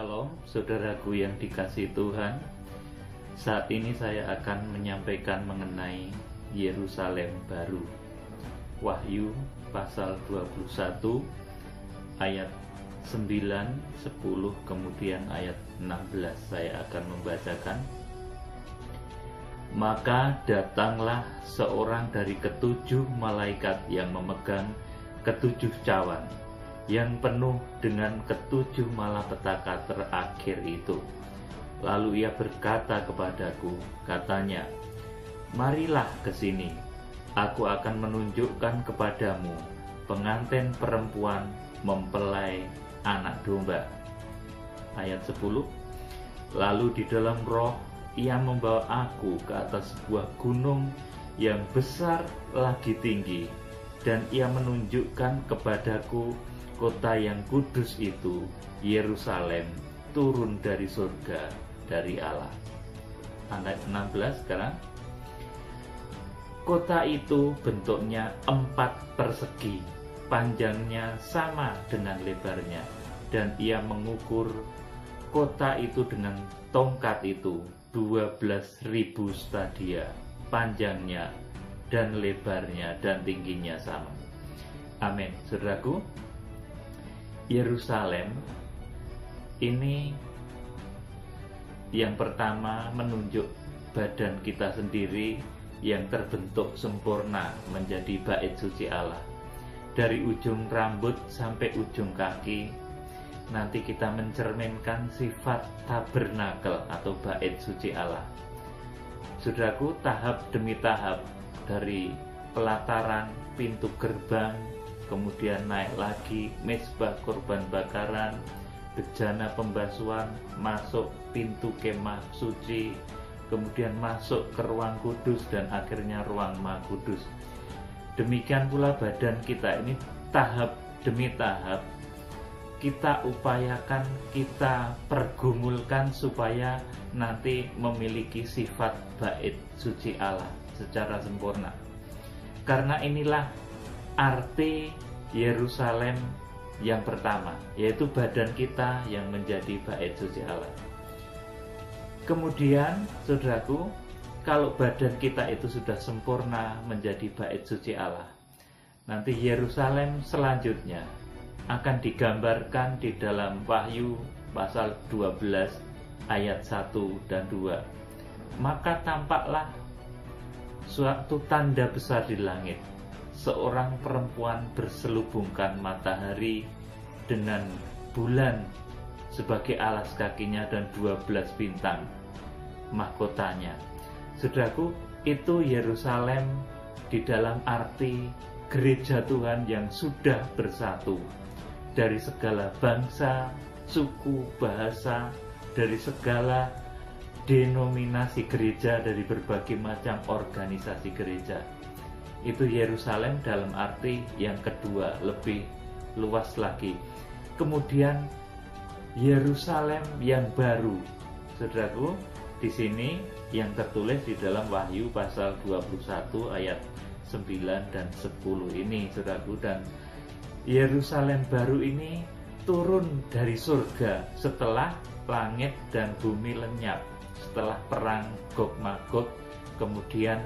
Shalom, saudaraku yang dikasihi Tuhan. Saat ini saya akan menyampaikan mengenai Yerusalem baru. Wahyu pasal 21 ayat 9, 10, kemudian ayat 16. Saya akan membacakan. Maka datanglah seorang dari ketujuh malaikat yang memegang ketujuh cawan, yang penuh dengan ketujuh malapetaka terakhir itu. Lalu ia berkata kepadaku, katanya, marilah ke sini, aku akan menunjukkan kepadamu pengantin perempuan mempelai anak domba. Ayat 10, lalu di dalam roh ia membawa aku ke atas sebuah gunung yang besar lagi tinggi, dan ia menunjukkan kepadaku kota yang kudus itu, Yerusalem, turun dari surga, dari Allah. Ayat 16 sekarang. Kota itu bentuknya 4 persegi, panjangnya sama dengan lebarnya, dan ia mengukur kota itu dengan tongkat itu 12.000 stadia, panjangnya dan lebarnya dan tingginya sama. Amin. Saudaraku, Yerusalem ini yang pertama menunjuk badan kita sendiri yang terbentuk sempurna menjadi bait suci Allah. Dari ujung rambut sampai ujung kaki, nanti kita mencerminkan sifat tabernakel atau bait suci Allah. Saudaraku, tahap demi tahap, dari pelataran, pintu gerbang, kemudian naik lagi mezbah korban bakaran, bejana pembasuhan, masuk pintu kemah suci, kemudian masuk ke ruang kudus, dan akhirnya ruang maha kudus. Demikian pula badan kita ini tahap demi tahap kita upayakan, kita pergumulkan supaya nanti memiliki sifat bait suci Allah secara sempurna. Karena inilah arti Yerusalem yang pertama, yaitu badan kita yang menjadi bait suci Allah. Kemudian, saudaraku, kalau badan kita itu sudah sempurna menjadi bait suci Allah, nanti Yerusalem selanjutnya akan digambarkan di dalam Wahyu pasal 12 ayat 1 dan 2. Maka tampaklah suatu tanda besar di langit, seorang perempuan berselubungkan matahari dengan bulan sebagai alas kakinya dan 12 bintang mahkotanya. Saudaraku, itu Yerusalem di dalam arti gereja Tuhan yang sudah bersatu dari segala bangsa, suku, bahasa, dari segala denominasi gereja, dari berbagai macam organisasi gereja. Itu Yerusalem dalam arti yang kedua, lebih luas lagi. Kemudian Yerusalem yang baru, saudaraku, di sini yang tertulis di dalam Wahyu pasal 21 ayat 9 dan 10 ini, saudaraku. Dan Yerusalem baru ini turun dari surga setelah langit dan bumi lenyap, setelah perang Gog Magog, kemudian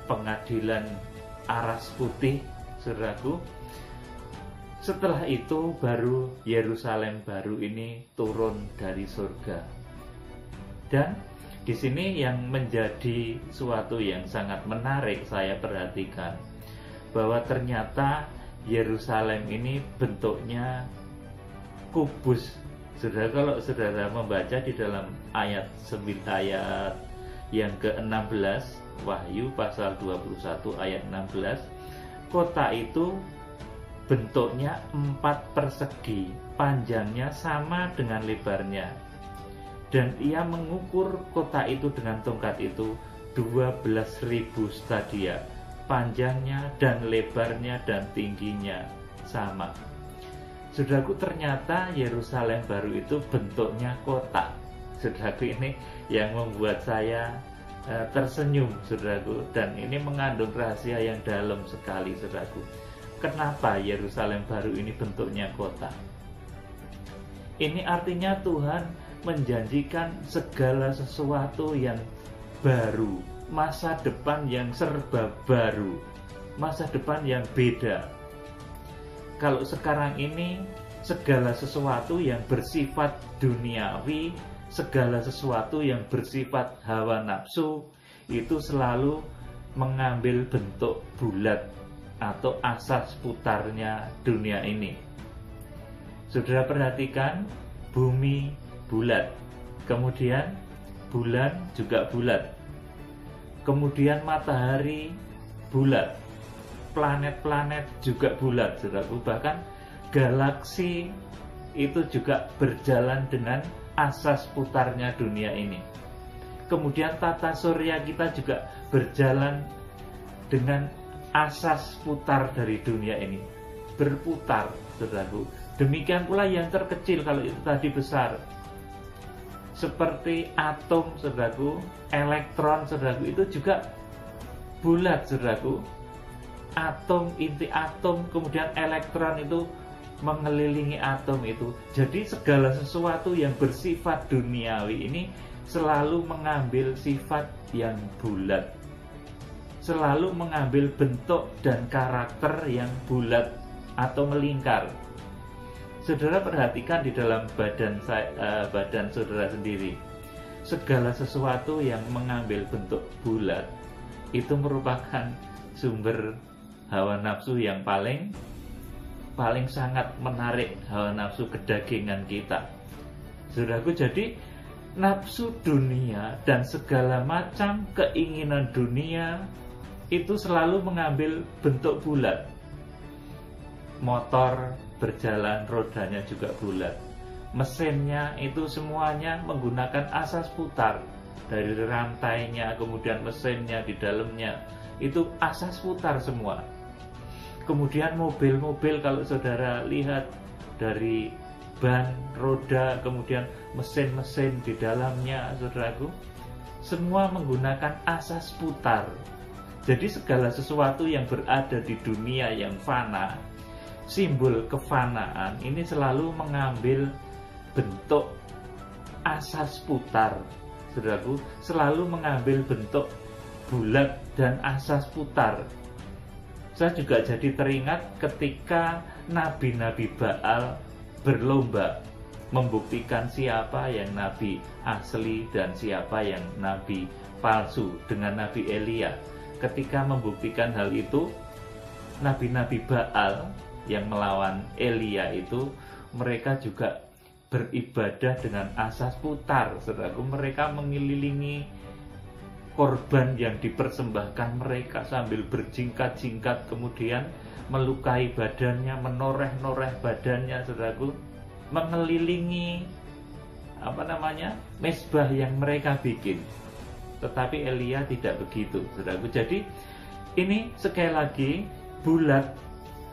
pengadilan Aras Putih, saudaraku. Setelah itu baru Yerusalem baru ini turun dari surga. Dan di sini yang menjadi suatu yang sangat menarik saya perhatikan, bahwa ternyata Yerusalem ini bentuknya kubus. Saudara, kalau saudara membaca di dalam ayat yang ke-16, Wahyu pasal 21 ayat 16, kota itu bentuknya 4 persegi, panjangnya sama dengan lebarnya, dan ia mengukur kota itu dengan tongkat itu 12.000 stadia, panjangnya dan lebarnya dan tingginya sama. Saudaraku, ternyata Yerusalem baru itu bentuknya kotak. Saudaraku, ini yang membuat saya tersenyum, saudaraku, dan ini mengandung rahasia yang dalam sekali, saudaraku. Kenapa Yerusalem baru ini bentuknya kotak? Ini artinya Tuhan menjanjikan segala sesuatu yang baru, masa depan yang serba baru, masa depan yang beda. Kalau sekarang ini segala sesuatu yang bersifat duniawi, segala sesuatu yang bersifat hawa nafsu itu selalu mengambil bentuk bulat atau asas putarnya dunia ini. Saudara perhatikan, bumi bulat, kemudian bulan juga bulat, kemudian matahari bulat, planet-planet juga bulat, saudaraku. Bahkan galaksi itu juga berjalan dengan asas putarnya dunia ini. Kemudian tata surya kita juga berjalan dengan asas putar dari dunia ini, berputar, saudaraku. Demikian pula yang terkecil, kalau itu tadi besar, seperti atom, saudaraku, elektron, saudaraku, itu juga bulat, saudaraku. Atom, inti atom, kemudian elektron itu mengelilingi atom itu. Jadi segala sesuatu yang bersifat duniawi ini selalu mengambil sifat yang bulat, selalu mengambil bentuk dan karakter yang bulat atau melingkar. Saudara perhatikan di dalam badan saudara sendiri, segala sesuatu yang mengambil bentuk bulat itu merupakan sumber hawa nafsu yang paling sangat menarik, hawa nafsu kedagingan kita. Saudaraku, jadi nafsu dunia dan segala macam keinginan dunia itu selalu mengambil bentuk bulat. Motor berjalan, rodanya juga bulat. Mesinnya itu semuanya menggunakan asas putar. Dari rantainya, kemudian mesinnya di dalamnya, itu asas putar semua. Kemudian mobil-mobil, kalau saudara lihat dari ban, roda, kemudian mesin-mesin di dalamnya, saudaraku, semua menggunakan asas putar. Jadi segala sesuatu yang berada di dunia yang fana, simbol kefanaan ini selalu mengambil bentuk asas putar, saudaraku, selalu mengambil bentuk bulat dan asas putar. Saya juga jadi teringat ketika nabi-nabi Baal berlomba membuktikan siapa yang nabi asli dan siapa yang nabi palsu dengan Nabi Elia. Ketika membuktikan hal itu, nabi-nabi Baal yang melawan Elia itu, mereka juga beribadah dengan asas putar, saudaraku. Mereka mengelilingi korban yang dipersembahkan mereka sambil berjingkat-jingkat, kemudian melukai badannya, menoreh-noreh badannya, saudaraku, mengelilingi mezbah yang mereka bikin. Tetapi Elia tidak begitu, saudaraku. Jadi ini sekali lagi, bulat,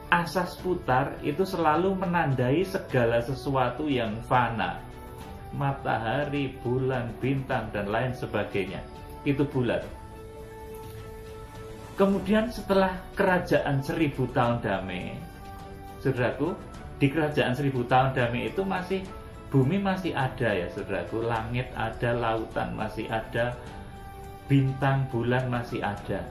asas putar itu selalu menandai segala sesuatu yang fana. Matahari, bulan, bintang, dan lain sebagainya, itu bulat. Kemudian setelah kerajaan 1000 tahun damai, saudaraku, di kerajaan 1000 tahun damai itu masih, bumi masih ada ya, saudaraku. Langit ada, lautan masih ada, bintang, bulan masih ada.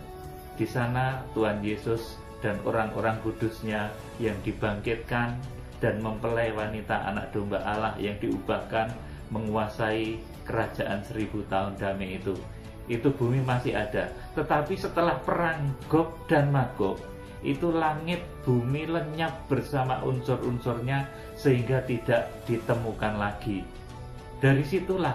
Di sana Tuhan Yesus dan orang-orang kudusnya yang dibangkitkan dan mempelai wanita anak domba Allah yang diubahkan menguasai kerajaan 1000 tahun damai itu bumi masih ada. Tetapi setelah perang Gog dan Magog, itu langit bumi lenyap bersama unsur-unsurnya sehingga tidak ditemukan lagi. Dari situlah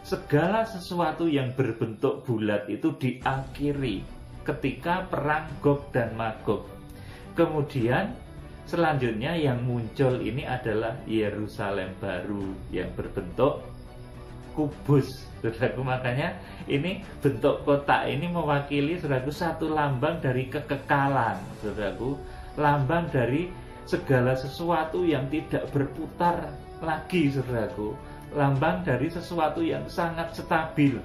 segala sesuatu yang berbentuk bulat itu diakhiri ketika perang Gog dan Magog. Kemudian selanjutnya yang muncul ini adalah Yerusalem baru yang berbentuk kubus, saudaraku. Makanya ini bentuk kotak ini mewakili, saudaraku, satu lambang dari kekekalan, saudaraku, lambang dari segala sesuatu yang tidak berputar lagi, saudaraku, lambang dari sesuatu yang sangat stabil.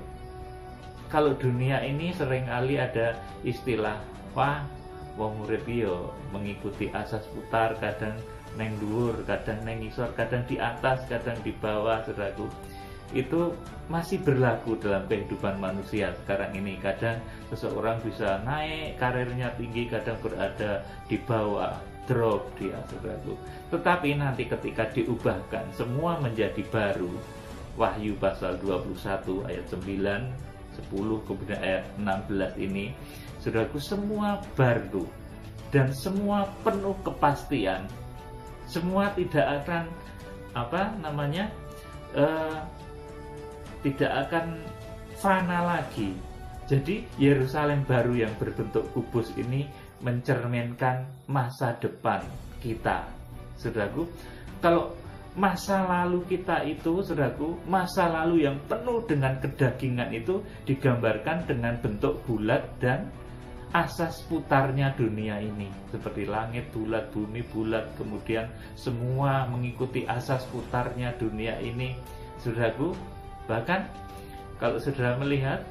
Kalau dunia ini seringkali ada istilah, wah, wong urip yo mengikuti asas putar, kadang neng dhuwur, kadang neng ngisor, kadang di atas, kadang di bawah, saudaraku. Itu masih berlaku dalam kehidupan manusia sekarang ini. Kadang seseorang bisa naik karirnya tinggi, kadang berada di bawah, drop dia, saudaraku. Tetapi nanti ketika diubahkan semua menjadi baru, Wahyu pasal 21 ayat 9, 10, kemudian ayat 16 ini, saudaraku, semua baru dan semua penuh kepastian. Semua tidak akan tidak akan fana lagi. Jadi Yerusalem baru yang berbentuk kubus ini mencerminkan masa depan kita, saudaraku. Kalau masa lalu kita itu, saudaraku, masa lalu yang penuh dengan kedagingan itu digambarkan dengan bentuk bulat dan asas putarnya dunia ini, seperti langit bulat, bumi bulat, kemudian semua mengikuti asas putarnya dunia ini, saudaraku. Bahkan kalau saudara melihat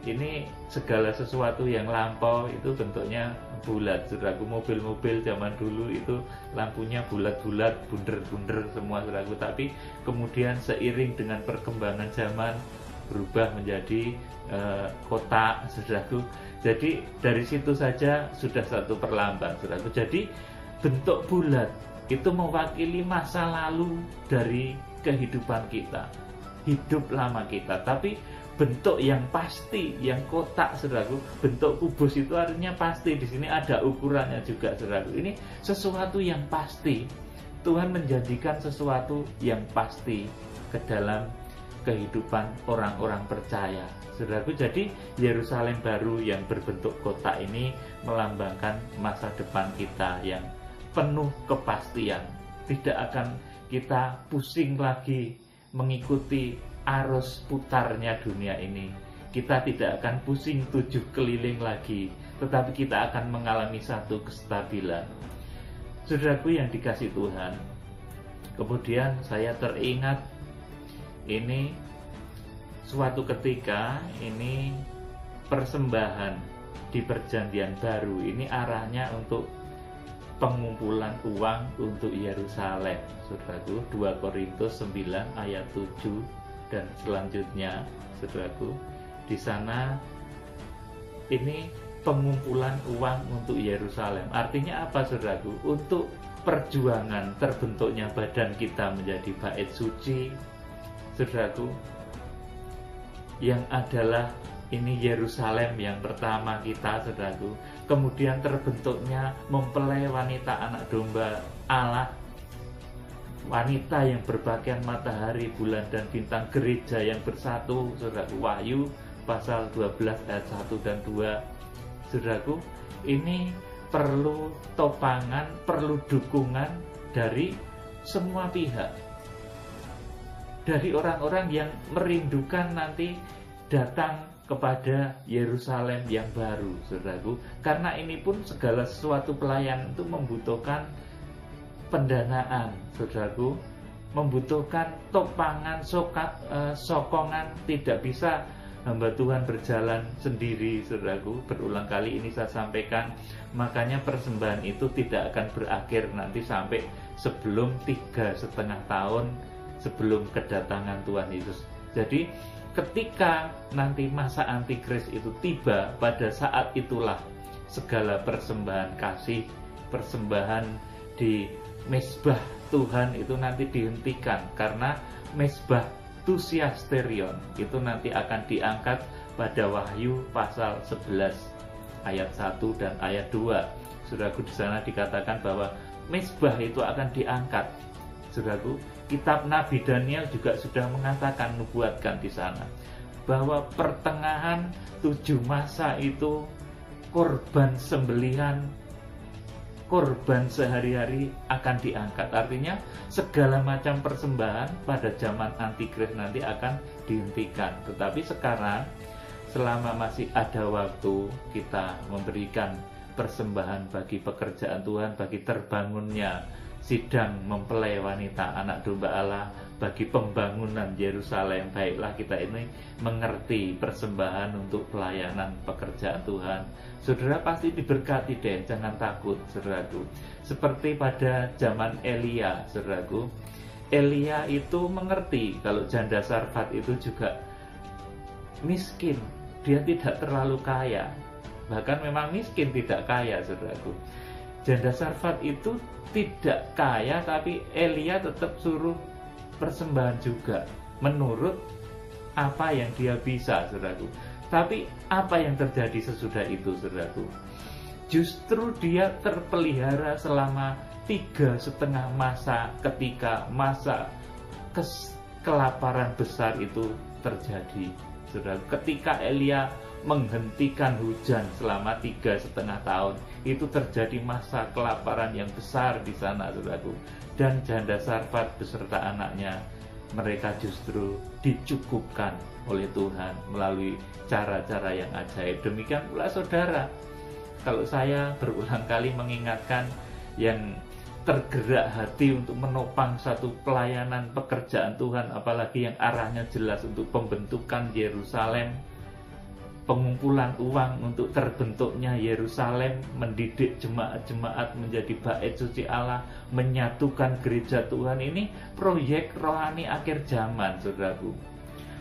ini segala sesuatu yang lampau itu bentuknya bulat, saudaraku. Mobil-mobil zaman dulu itu lampunya bulat-bulat, bunder-bunder semua, saudaraku. Tapi kemudian seiring dengan perkembangan zaman berubah menjadi kotak, saudaraku. Jadi dari situ saja sudah satu perlambang, saudaraku. Jadi bentuk bulat itu mewakili masa lalu dari kehidupan kita, hidup lama kita. Tapi bentuk yang pasti, yang kotak, saudaraku, bentuk kubus itu artinya pasti. Di sini ada ukurannya juga, saudaraku. Ini sesuatu yang pasti. Tuhan menjadikan sesuatu yang pasti ke dalam kehidupan orang-orang percaya, saudaraku. Jadi Yerusalem baru yang berbentuk kotak ini melambangkan masa depan kita yang penuh kepastian. Tidak akan kita pusing lagi mengikuti arus putarnya dunia ini. Kita tidak akan pusing 7 keliling lagi, tetapi kita akan mengalami satu kestabilan, saudaraku yang dikasih Tuhan. Kemudian saya teringat ini suatu ketika ini persembahan di perjanjian baru ini arahnya untuk pengumpulan uang untuk Yerusalem, saudaraku. 2 Korintus 9 ayat 7 dan selanjutnya, saudaraku. Di sana ini pengumpulan uang untuk Yerusalem. Artinya apa, saudaraku? Untuk perjuangan terbentuknya badan kita menjadi bait suci, saudaraku, yang adalah ini Yerusalem yang pertama kita, saudaraku. Kemudian terbentuknya mempelai wanita anak domba Allah, wanita yang berpakaian matahari, bulan, dan bintang, gereja yang bersatu, saudaraku. Wahyu pasal 12 ayat 1 dan 2, saudaraku. Ini perlu topangan, perlu dukungan dari semua pihak, dari orang-orang yang merindukan nanti datang kepada Yerusalem yang baru, saudaraku. Karena ini pun segala sesuatu pelayanan itu membutuhkan pendanaan, saudaraku, membutuhkan topangan, sokongan. Tidak bisa hamba Tuhan berjalan sendiri, saudaraku. Berulang kali ini saya sampaikan, makanya persembahan itu tidak akan berakhir nanti sampai sebelum 3,5 tahun sebelum kedatangan Tuhan Yesus. Jadi ketika nanti masa antikris itu tiba, pada saat itulah segala persembahan kasih, persembahan di mezbah Tuhan itu nanti dihentikan, karena mezbah tusiasterion itu nanti akan diangkat pada Wahyu pasal 11 ayat 1 dan ayat 2. Saudaraku, di sana dikatakan bahwa mezbah itu akan diangkat, saudaraku. Kitab Nabi Daniel juga sudah mengatakan, nubuatkan di sana bahwa pertengahan 7 masa itu korban sembelihan, korban sehari-hari akan diangkat. Artinya segala macam persembahan pada zaman antikris nanti akan dihentikan. Tetapi sekarang selama masih ada waktu, kita memberikan persembahan bagi pekerjaan Tuhan, bagi terbangunnya sidang mempelai wanita anak domba Allah, bagi pembangunan Yerusalem. Baiklah kita ini mengerti persembahan untuk pelayanan pekerjaan Tuhan. Saudara pasti diberkati deh, jangan takut saudaraku. Seperti pada zaman Elia, saudaraku. Elia itu mengerti kalau janda Sarfat itu juga miskin. Dia tidak terlalu kaya. Bahkan memang miskin, tidak kaya, saudaraku. Janda Sarfat itu tidak kaya, tapi Elia tetap suruh persembahan juga menurut apa yang dia bisa, saudaraku. Tapi apa yang terjadi sesudah itu, saudaraku? Justru dia terpelihara selama 3,5 masa ketika masa kelaparan besar itu terjadi, saudaraku. Ketika Elia menghentikan hujan selama 3,5 tahun, itu terjadi masa kelaparan yang besar di sana, saudaraku. Dan janda Sarfat beserta anaknya, mereka justru dicukupkan oleh Tuhan melalui cara-cara yang ajaib. Demikian pula saudara, kalau saya berulang kali mengingatkan yang tergerak hati untuk menopang satu pelayanan pekerjaan Tuhan, apalagi yang arahnya jelas untuk pembentukan Yerusalem, pengumpulan uang untuk terbentuknya Yerusalem, mendidik jemaat-jemaat menjadi bait suci Allah, menyatukan gereja Tuhan, ini proyek rohani akhir zaman, saudaraku.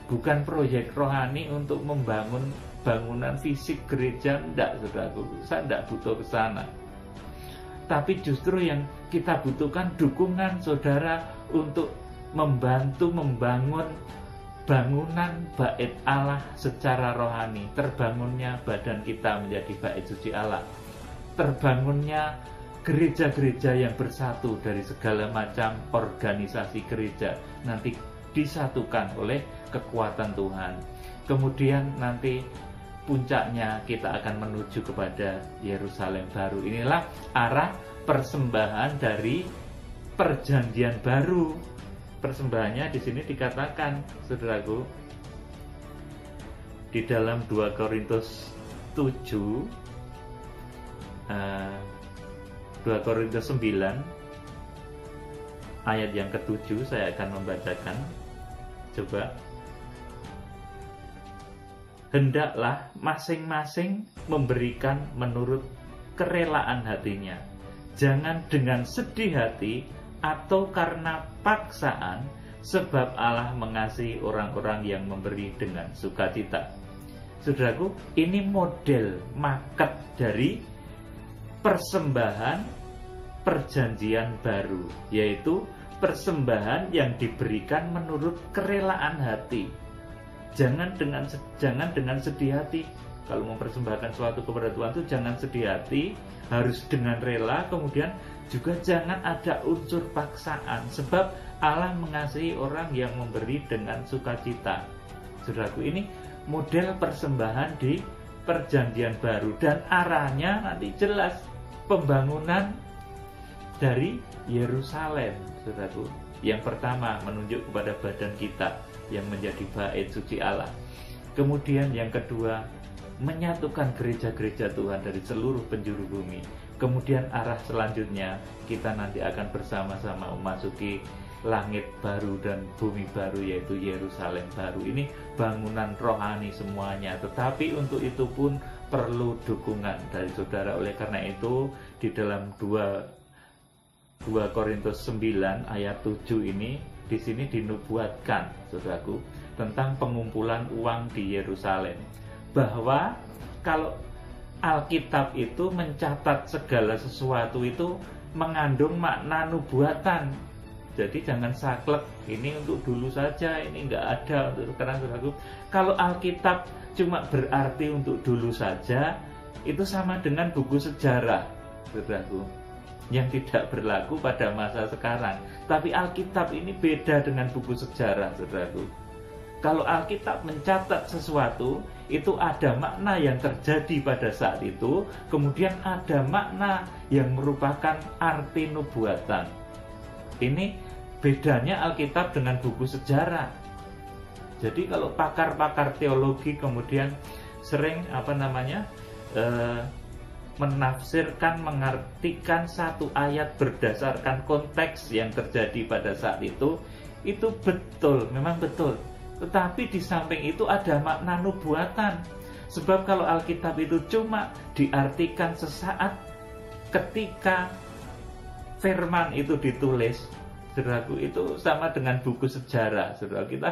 Bukan proyek rohani untuk membangun bangunan fisik gereja, enggak, saudaraku. Saya enggak butuh ke sana. Tapi justru yang kita butuhkan dukungan saudara untuk membantu membangun bangunan bait Allah secara rohani, terbangunnya badan kita menjadi bait suci Allah, terbangunnya gereja-gereja yang bersatu dari segala macam organisasi gereja, nanti disatukan oleh kekuatan Tuhan. Kemudian nanti puncaknya kita akan menuju kepada Yerusalem baru. Inilah arah persembahan dari perjanjian baru. Persembahannya di sini dikatakan, saudaraku, di dalam 2 Korintus 7, 2 Korintus 9 ayat yang ke-7 saya akan membacakan. Coba. Hendaklah masing-masing memberikan menurut kerelaan hatinya, jangan dengan sedih hati atau karena paksaan, sebab Allah mengasihi orang-orang yang memberi dengan sukacita. Saudaraku, ini model market dari persembahan perjanjian baru, yaitu persembahan yang diberikan menurut kerelaan hati. Jangan dengan sedih hati. Kalau mempersembahkan sesuatu kepada Tuhan itu jangan sedih hati, harus dengan rela. Kemudian juga jangan ada unsur paksaan, sebab Allah mengasihi orang yang memberi dengan sukacita. Saudaraku, ini model persembahan di perjanjian baru, dan arahnya nanti jelas, pembangunan dari Yerusalem, saudaraku. Yang pertama, menunjuk kepada badan kita yang menjadi bait suci Allah. Kemudian yang kedua, menyatukan gereja-gereja Tuhan dari seluruh penjuru bumi. Kemudian arah selanjutnya, kita nanti akan bersama-sama memasuki langit baru dan bumi baru, yaitu Yerusalem baru. Ini bangunan rohani semuanya, tetapi untuk itu pun perlu dukungan dari saudara. Oleh karena itu, di dalam 2 Korintus 9 ayat 7 ini, di sini dinubuatkan, saudaraku, tentang pengumpulan uang di Yerusalem, bahwa kalau Alkitab itu mencatat segala sesuatu itu mengandung makna nubuatan. Jadi jangan saklek, ini untuk dulu saja, ini enggak ada untuk sekarang, saudaraku. Kalau Alkitab cuma berarti untuk dulu saja, itu sama dengan buku sejarah, saudaraku, yang tidak berlaku pada masa sekarang. Tapi Alkitab ini beda dengan buku sejarah, saudaraku. Kalau Alkitab mencatat sesuatu, itu ada makna yang terjadi pada saat itu, kemudian ada makna yang merupakan arti nubuatan. Ini bedanya Alkitab dengan buku sejarah. Jadi kalau pakar-pakar teologi kemudian sering menafsirkan, mengartikan satu ayat berdasarkan konteks yang terjadi pada saat itu Itu betul, memang betul. Tetapi di samping itu ada makna nubuatan. Sebab kalau Alkitab itu cuma diartikan sesaat ketika firman itu ditulis, saudaraku, itu sama dengan buku sejarah. Saudara, kita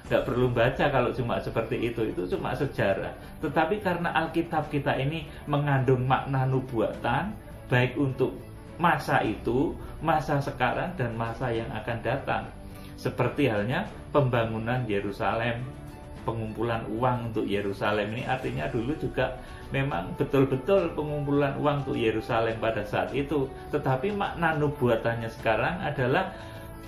nggak perlu baca kalau cuma seperti itu cuma sejarah. Tetapi karena Alkitab kita ini mengandung makna nubuatan, baik untuk masa itu, masa sekarang, dan masa yang akan datang. Seperti halnya pembangunan Yerusalem, pengumpulan uang untuk Yerusalem ini artinya dulu juga memang betul-betul pengumpulan uang untuk Yerusalem pada saat itu. Tetapi makna nubuatannya sekarang adalah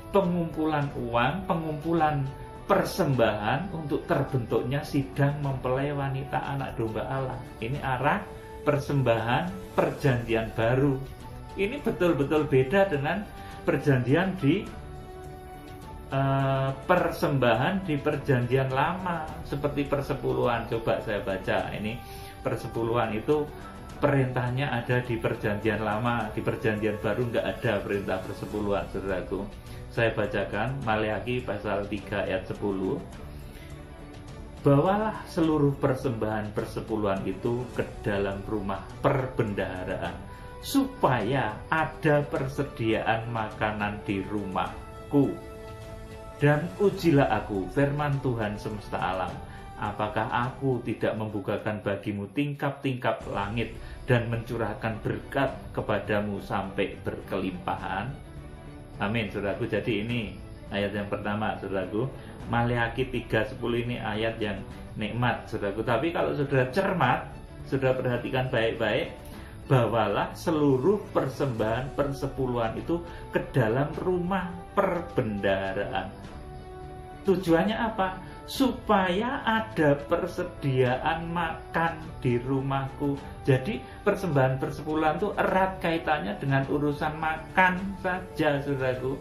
pengumpulan uang, pengumpulan persembahan untuk terbentuknya sidang mempelai wanita anak domba Allah. Ini arah persembahan perjanjian baru. Ini betul-betul beda dengan perjanjian di persembahan di perjanjian lama seperti persepuluhan. Coba saya baca ini, persepuluhan itu perintahnya ada di perjanjian lama, di perjanjian baru nggak ada perintah persepuluhan, saudaraku. Saya bacakan Maleakhi pasal 3 ayat 10. Bawalah seluruh persembahan persepuluhan itu ke dalam rumah perbendaharaan, supaya ada persediaan makanan di rumahku. Dan ujilah aku, firman Tuhan semesta alam, apakah aku tidak membukakan bagimu tingkap-tingkap langit dan mencurahkan berkat kepadamu sampai berkelimpahan? Amin, saudaraku. Jadi ini ayat yang pertama, saudaraku. Maleakhi 3:10 ini ayat yang nikmat, saudaraku. Tapi kalau saudara cermat, saudara perhatikan baik-baik, bawalah seluruh persembahan persepuluhan itu ke dalam rumah perbendaharaan. Tujuannya apa? Supaya ada persediaan makan di rumahku. Jadi persembahan persepuluhan itu erat kaitannya dengan urusan makan saja, saudaraku.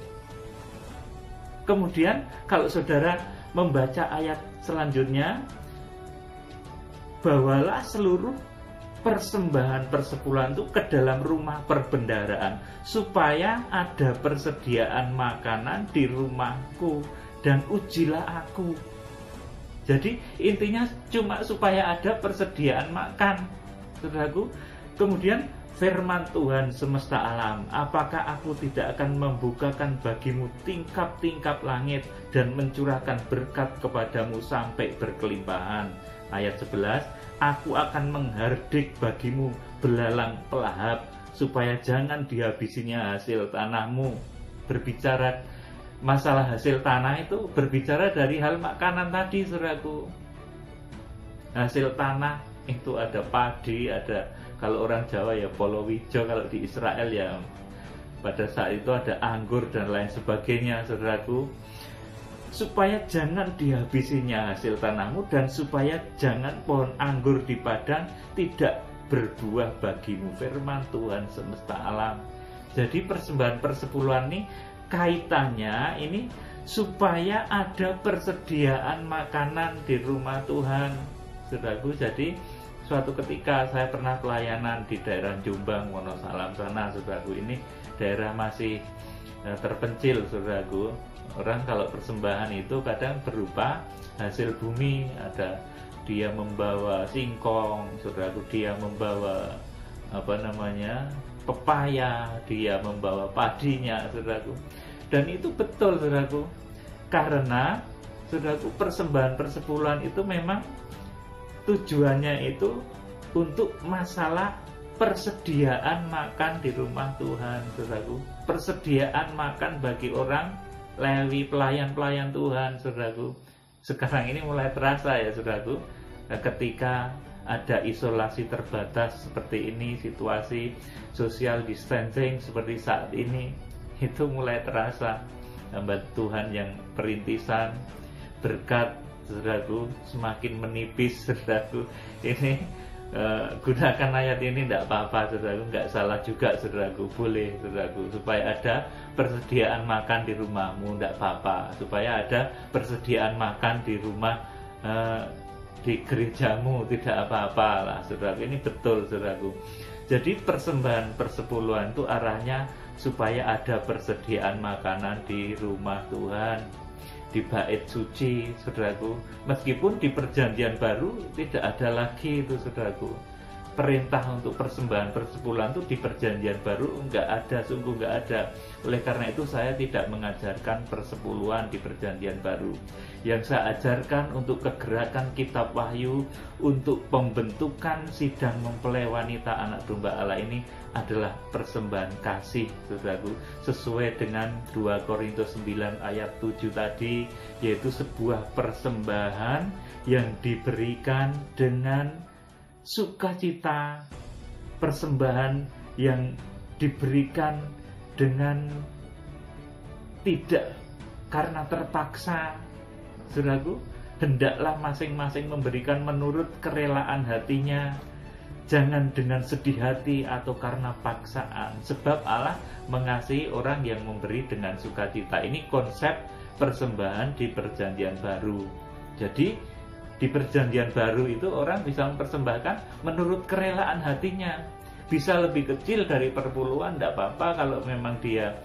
Kemudian kalau saudara membaca ayat selanjutnya, bawalah seluruh persembahan persepuluhan itu ke dalam rumah perbendaharaan, supaya ada persediaan makanan di rumahku, dan ujilah aku. Jadi intinya cuma supaya ada persediaan makan, saudaraku. Kemudian firman Tuhan semesta alam, apakah aku tidak akan membukakan bagimu tingkap-tingkap langit dan mencurahkan berkat kepadamu sampai berkelimpahan? Ayat 11, aku akan menghardik bagimu belalang pelahap, supaya jangan dihabisinya hasil tanahmu. Berbicara masalah hasil tanah itu berbicara dari hal makanan tadi, saudaraku. Hasil tanah itu ada padi, ada, kalau orang Jawa ya polowijo, kalau di Israel ya pada saat itu ada anggur dan lain sebagainya, saudaraku. Supaya jangan dihabisinya hasil tanahmu, dan supaya jangan pohon anggur di padang tidak berbuah bagimu, firman Tuhan semesta alam. Jadi persembahan persepuluhan ini kaitannya ini supaya ada persediaan makanan di rumah Tuhan, saudaraku. Jadi suatu ketika saya pernah pelayanan di daerah Jombang, Wonosalam sana, saudaraku. Ini daerah masih terpencil, saudaraku. Orang kalau persembahan itu kadang berupa hasil bumi, ada dia membawa singkong, saudaraku, dia membawa pepaya, dia membawa padinya, saudaraku. Dan itu betul, saudaraku, karena saudaraku persembahan persepuluhan itu memang tujuannya itu untuk masalah persediaan makan di rumah Tuhan, saudaraku. Persediaan makan bagi orang Lewi, pelayan-pelayan Tuhan, saudaraku. Sekarang ini mulai terasa ya, saudaraku, ketika ada isolasi terbatas seperti ini, situasi social distancing seperti saat ini, itu mulai terasa hamba Tuhan yang perintisan, berkat, saudaraku, semakin menipis, saudaraku. Ini gunakan ayat ini tidak apa-apa, saudaraku, nggak salah juga, saudaraku, boleh, saudaraku, supaya ada persediaan makan di rumahmu, tidak apa-apa, supaya ada persediaan makan di rumah di gerejamu, tidak apa-apa lah, saudaraku. Ini betul, saudaraku. Jadi persembahan persepuluhan itu arahnya supaya ada persediaan makanan di rumah Tuhan. di bait suci, saudaraku. Meskipun di perjanjian baru tidak ada lagi itu, saudaraku. Perintah untuk persembahan persepuluhan itu di perjanjian baru enggak ada, sungguh enggak ada. Oleh karena itu saya tidak mengajarkan persepuluhan di perjanjian baru. Yang saya ajarkan untuk kegerakan kitab Wahyu, untuk pembentukan sidang mempelai wanita anak domba Allah ini adalah persembahan kasih, saudaraku, sesuai dengan 2 Korintus 9 ayat 7 tadi, yaitu sebuah persembahan yang diberikan dengan sukacita, persembahan yang diberikan dengan tidak karena terpaksa, saudaraku. Hendaklah masing-masing memberikan menurut kerelaan hatinya, jangan dengan sedih hati atau karena paksaan, sebab Allah mengasihi orang yang memberi dengan sukacita. Ini konsep persembahan di perjanjian baru. Jadi di perjanjian baru itu orang bisa mempersembahkan menurut kerelaan hatinya. Bisa lebih kecil dari perpuluhan, tidak apa-apa. Kalau memang dia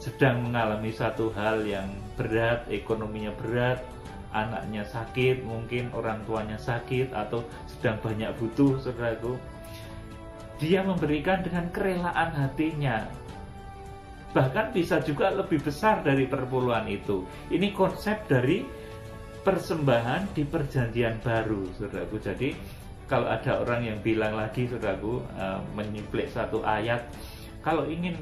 sedang mengalami satu hal yang berat, ekonominya berat, anaknya sakit, mungkin orang tuanya sakit, atau sedang banyak butuh, saudaraku, dia memberikan dengan kerelaan hatinya. Bahkan bisa juga lebih besar dari perpuluhan itu. Ini konsep dari persembahan di perjanjian baru, saudaraku. Jadi kalau ada orang yang bilang lagi, saudaraku, menyimplek satu ayat, kalau ingin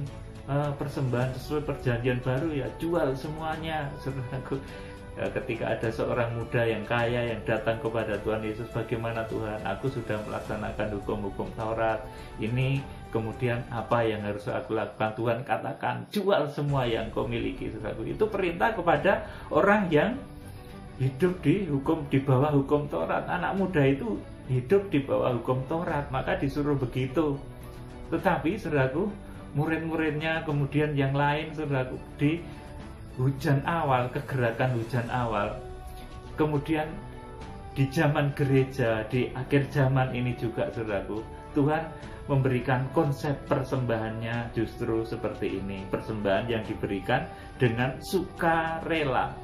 persembahan sesuai perjanjian baru ya jual semuanya, saudaraku. Ketika ada seorang muda yang kaya yang datang kepada Tuhan Yesus, bagaimana Tuhan, aku sudah melaksanakan hukum-hukum Taurat, ini kemudian apa yang harus aku lakukan? Tuhan katakan, jual semua yang kau miliki, saudaraku. Itu perintah kepada orang yang hidup di bawah hukum Taurat. Anak muda itu hidup di bawah hukum Taurat, maka disuruh begitu. Tetapi, saudaraku, murid-muridnya kemudian yang lain, saudaraku, di hujan awal, kegerakan hujan awal, kemudian di zaman gereja, di akhir zaman ini juga, saudaraku, Tuhan memberikan konsep persembahannya justru seperti ini. Persembahan yang diberikan dengan sukarela,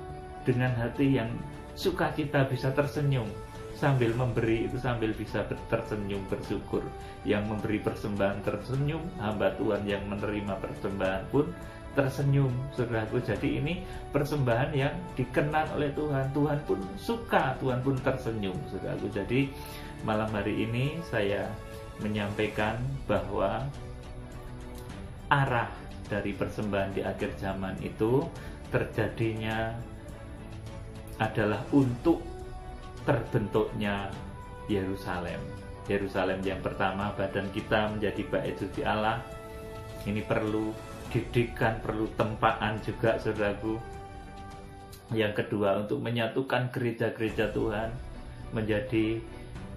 dengan hati yang sukacita, bisa tersenyum sambil memberi itu, sambil bisa tersenyum bersyukur. Yang memberi persembahan tersenyum, hamba Tuhan yang menerima persembahan pun tersenyum, saudaraku. Jadi ini persembahan yang dikenan oleh Tuhan. Tuhan pun suka, Tuhan pun tersenyum, saudaraku. Jadi malam hari ini saya menyampaikan bahwa arah dari persembahan di akhir zaman itu terjadinya adalah untuk terbentuknya Yerusalem. Yerusalem yang pertama, badan kita menjadi bait suci Allah. Ini perlu didikan, perlu tempaan juga, saudaraku. Yang kedua, untuk menyatukan gereja-gereja Tuhan menjadi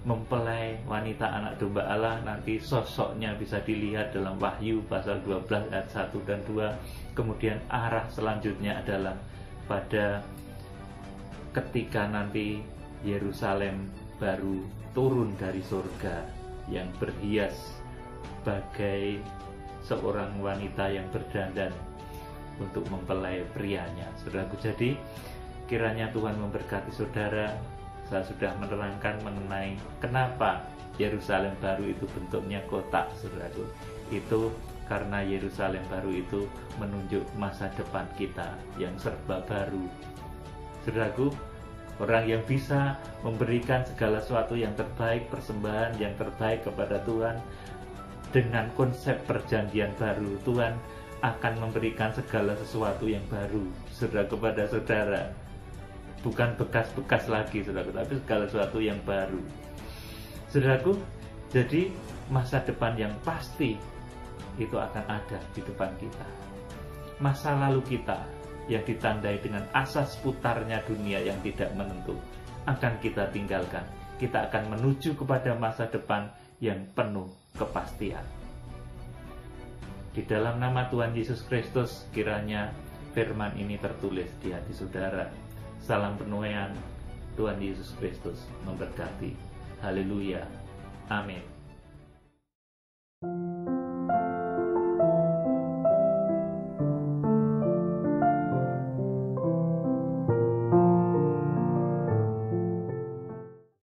mempelai wanita anak domba Allah. Nanti sosoknya bisa dilihat dalam Wahyu pasal 12 ayat 1 dan 2. Kemudian arah selanjutnya adalah pada ketika nanti Yerusalem baru turun dari surga yang berhias bagai seorang wanita yang berdandan untuk mempelai prianya, saudaraku. Jadi kiranya Tuhan memberkati saudara. Saya sudah menerangkan mengenai kenapa Yerusalem baru itu bentuknya kotak, saudaraku. Itu karena Yerusalem baru itu menunjuk masa depan kita yang serba baru, saudaraku. Orang yang bisa memberikan segala sesuatu yang terbaik, persembahan yang terbaik kepada Tuhan dengan konsep perjanjian baru, Tuhan akan memberikan segala sesuatu yang baru, saudara, kepada saudara. Bukan bekas-bekas lagi, saudara, tapi segala sesuatu yang baru, saudaraku. Jadi masa depan yang pasti itu akan ada di depan kita. Masa lalu kita yang ditandai dengan asas putarnya dunia yang tidak menentu akan kita tinggalkan. Kita akan menuju kepada masa depan yang penuh kepastian. Di dalam nama Tuhan Yesus Kristus, kiranya firman ini tertulis di hati saudara. Salam penuaian, Tuhan Yesus Kristus memberkati. Haleluya. Amin.